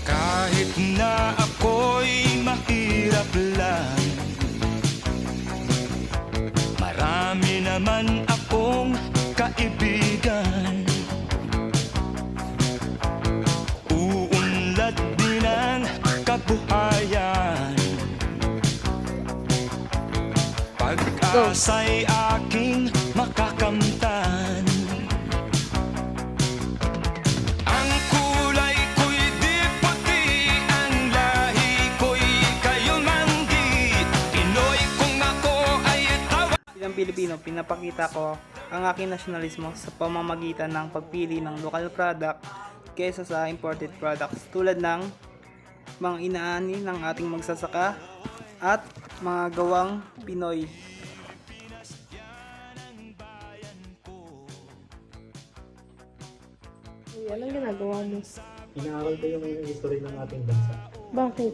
Kahit na ako'y mahirap lang, marami naman akong kaibigan. Uunlad din ang kabuhayan, pag-asa'y aking makakamtan. Ang kulay ko'y di puti, ang lahi ko'y kayumanggi, Pinoy kung ako ay tawag. Bilang Pilipino, pinapakita ko ang aking nasyonalismo sa pamamagitan ng pagpili ng local product kaysa sa imported products tulad ng mga inaani ng ating magsasaka at mga gawang Pinoy. Anong ginagawa mo? Inaaral ko yung history ng ating bansa. Bakit?